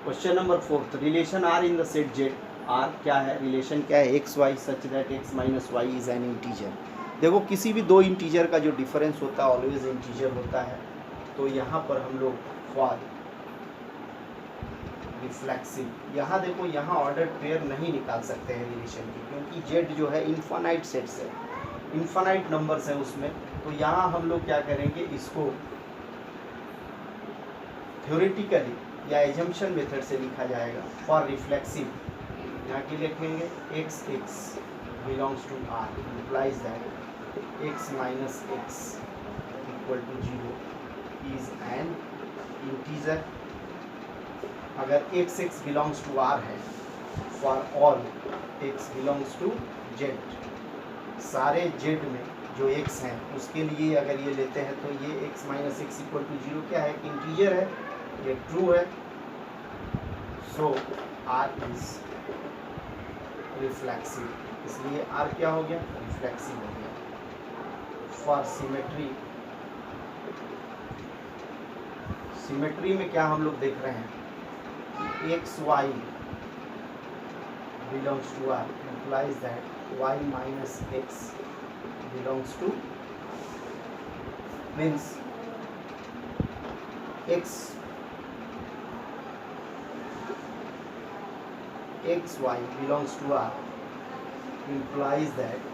Question number 4, relation R in the set Z. R क्या है, relation क्या है, x y such that x minus y is an integer. देखो किसी भी दो इंटीजर का जो डिफरेंस होता है ऑलवेज इंटीजर होता है। तो यहाँ पर हम लोग फॉर रिफ्लेक्सिव, यहाँ देखो यहाँ ऑर्डर पेयर नहीं निकाल सकते हैं रिलेशन की, क्योंकि जेड जो है इन्फानाइट सेट्स है, इन्फानाइट नंबर्स है उसमें। तो यहाँ हम लोग क्या करेंगे, इसको थ्योरेटिकली या एजम्पशन मेथड से लिखा जाएगा। फॉर रिफ्लेक्सिव यहाँ की लिखेंगे X x belongs to R implies that x minus x equal to 0 is an integer. अगर X x belongs to R है, for all X belongs to Z, सारे जेड में जो एक्स हैं उसके लिए अगर ये लेते हैं तो ये x minus x equal to 0 क्या है, इंटीजर है, ये ट्रू है। सो आर इज रिफ्लेक्सिव, इसलिए आर क्या हो गया, रिफ्लेक्सिव हो गया। फॉर सिमेट्री, सिमेट्री में क्या हम लोग देख रहे हैं कि x Y belongs to R implies that y minus x belongs to, means x y belongs to R implies that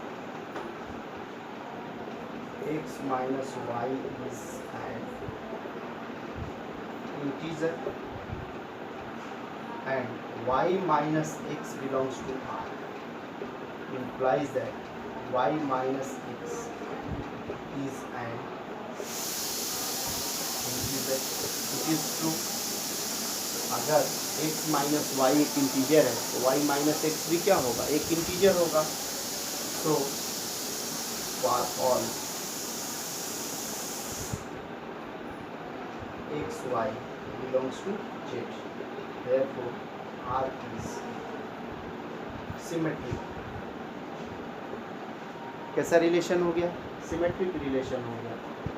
x minus y is an integer and y minus x belongs to R implies that y minus x is an integer. It is true. अगर x minus Y एक integer है तो y minus x भी क्या होगा, एक integer होगा। तो for all x Y belongs to Z, therefore R is symmetric. कैसा रिलेशन हो गया, सिमेट्रिक रिलेशन हो गया।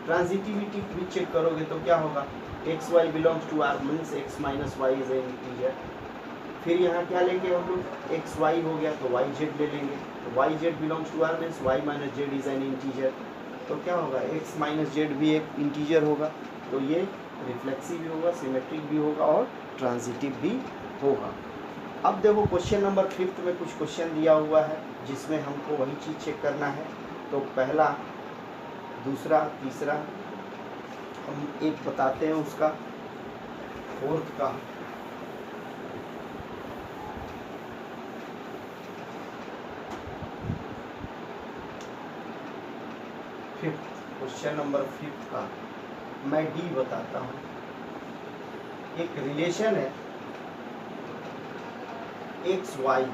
ट्रांजिटिविटी भी चेक करोगे तो क्या होगा, x Y belongs to R means x minus y is an integer. फिर यहाँ क्या लेंगे हम लोग, एक्स वाई हो गया तो वाई जेड ले लेंगे, तो y z belongs to R means y minus z is an integer. तो क्या होगा, एक्स माइनस जेड भी एक इंटीजर होगा। तो ये रिफ्लेक्सिव भी होगा, सिमेट्रिक भी होगा और ट्रांजिटिव भी होगा। अब देखो क्वेश्चन नंबर 5 में कुछ क्वेश्चन दिया हुआ है जिसमें हमको वही चीज़ चेक करना है। तो पहला, दूसरा, तीसरा हम एक बताते हैं उसका, फोर्थ का, फिफ्थ, क्वेश्चन नंबर 5 का मैं डी बताता हूँ। एक रिलेशन है x y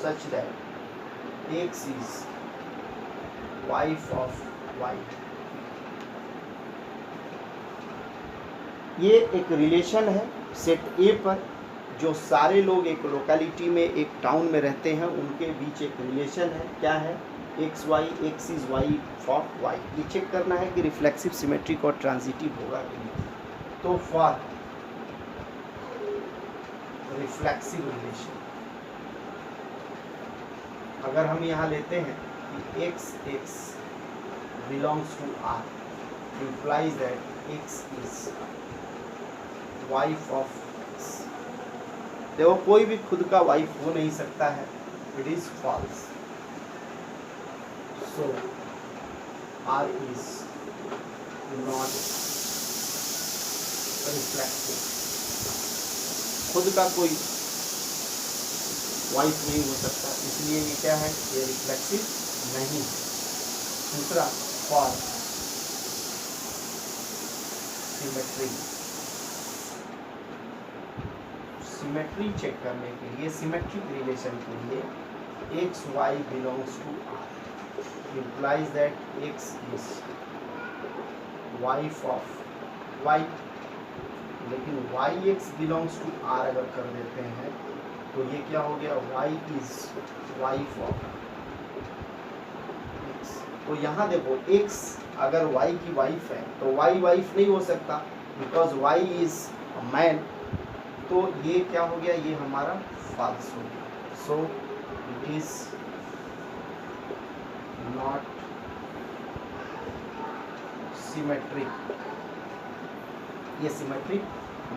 such that x is wife of y. ये एक रिलेशन है सेट ए पर, जो सारे लोग एक लोकेलिटी में एक टाउन में रहते हैं उनके बीच एक रिलेशन है। क्या है, x y, x is y of y. ये चेक करना है कि रिफ्लेक्सिव, सिमेट्रिक और ट्रांजिटिव होगा कि नहीं। तो फॉर रिफ्लेक्सिव रिलेशन अगर हम यहाँ लेते हैं कि x x belongs to R implies that x is wife of x। देखो कोई भी खुद का वाइफ हो नहीं सकता है, it is false. So R is not reflexive, खुद का कोई वाइफ नहीं हो सकता, इसलिए ये क्या है, ये रिफ्लेक्सिव नहीं है। दूसरा, फॉर सिमेट्री, सिमेट्री चेक करने के लिए, सिमेट्रिक रिलेशन के लिए X Y belongs to R implies that x is wife of Y. लेकिन Y X belongs to R अगर कर देते हैं तो ये क्या हो गया, Y is wife of X. तो यहाँ देखो एक्स अगर y की वाइफ है तो y वाइफ नहीं हो सकता, because y is a man तो ये क्या हो गया, ये हमारा फॉल्स हो गया। So it is not symmetric, ये सिमेट्रिक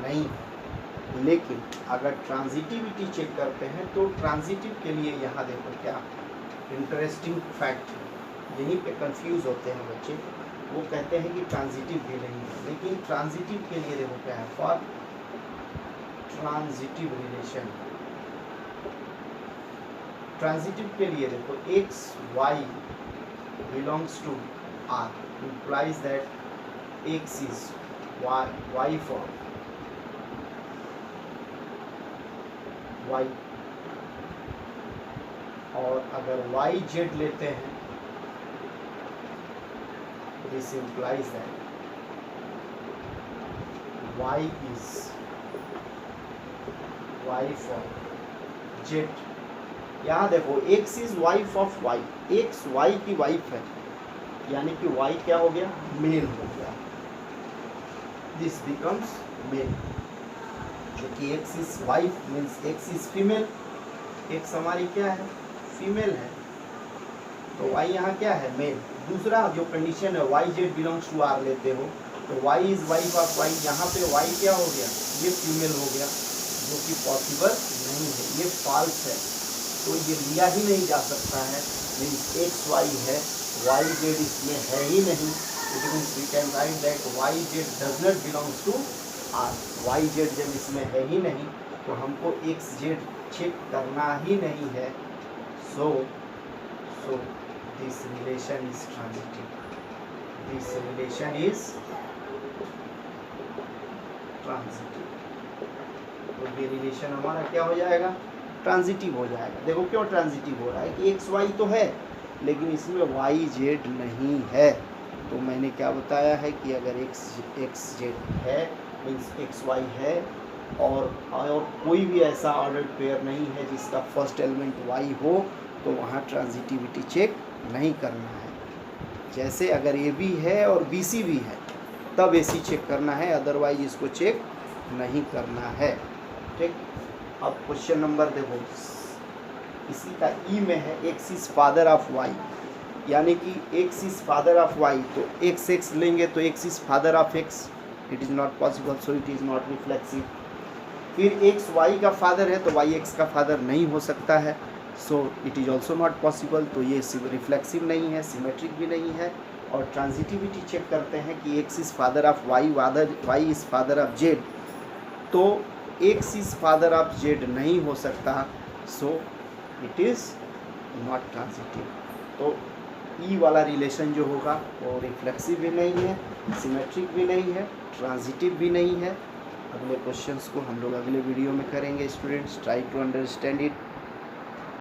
नहीं है। लेकिन अगर ट्रांजिटिविटी चेक करते हैं तो ट्रांजिटिव के लिए यहाँ देखो क्या इंटरेस्टिंग फैक्ट है, यहीं पे कंफ्यूज होते हैं बच्चे, वो कहते हैं कि ट्रांजिटिव भी नहीं है, लेकिन ट्रांजिटिव के लिए देखो क्या है, फॉर ट्रांजिटिव रिलेशन, ट्रांजिटिव के लिए देखो x Y belongs to R implies that x is y for y, और अगर y z लेते हैं this implies that y is y for z। यहाँ देखो x is wife of y, x y की वाइफ है, यानी कि y क्या हो गया, मेल हो गया, दिस बिकम्स मेल, क्योंकि x is wife means x is female, x हमारी क्या है, फीमेल है, तो y यहाँ क्या है, मेल। दूसरा जो कंडीशन है y z belongs to r लेते हो तो y is wife of y, यहाँ पे y क्या हो गया, ये फीमेल हो गया, जो कि पॉसिबल नहीं है, ये फॉल्स है, तो ये लिया ही नहीं जा सकता है, मीन्स x y है, वाई जेड इसमें है ही नहीं, it means we can write that y z does not belongs to R. Y z जब इसमें है ही नहीं तो हमको एक्स जेड चेक करना ही नहीं है, so this relation is transitive, this relation is transitive, तो ये रिलेशन हमारा क्या हो जाएगा, ट्रांजिटिव हो जाएगा। देखो क्यों ट्रांजिटिव हो रहा है कि एक्स वाई तो है लेकिन इसमें वाई जेड नहीं है, तो मैंने क्या बताया है कि अगर एक्स जेड है मीन्स एक्स वाई है और कोई भी ऐसा ऑर्डर्ड पेयर नहीं है जिसका फर्स्ट एलिमेंट वाई हो, तो वहाँ ट्रांजिटिविटी चेक नहीं करना है। जैसे अगर ए बी है और बी सी भी है तब ए सी चेक करना है, अदरवाइज इसको चेक नहीं करना है। ठीक, अब क्वेश्चन नंबर देखो, इसी का ई में है x is father of y, यानी कि x is father of y, तो एक्स एक्स लेंगे तो x is father of x, it is not possible, so it is not reflexive. फिर एक्स वाई का फादर है तो वाई एक्स का फादर नहीं हो सकता है, सो it is also not possible, तो ये रिफ्लेक्सिव नहीं है, सिमेट्रिक भी नहीं है। और ट्रांजिटिविटी चेक करते हैं कि x is father of Y, Y is father of Z, तो x is father of Z नहीं हो सकता, so it is not transitive. तो ई वाला रिलेशन जो होगा वो रिफ्लेक्सिव भी नहीं है, सिमेट्रिक भी नहीं है, ट्रांजिटिव भी नहीं है। अगले क्वेश्चंस को हम लोग अगले वीडियो में करेंगे students, try to understand it.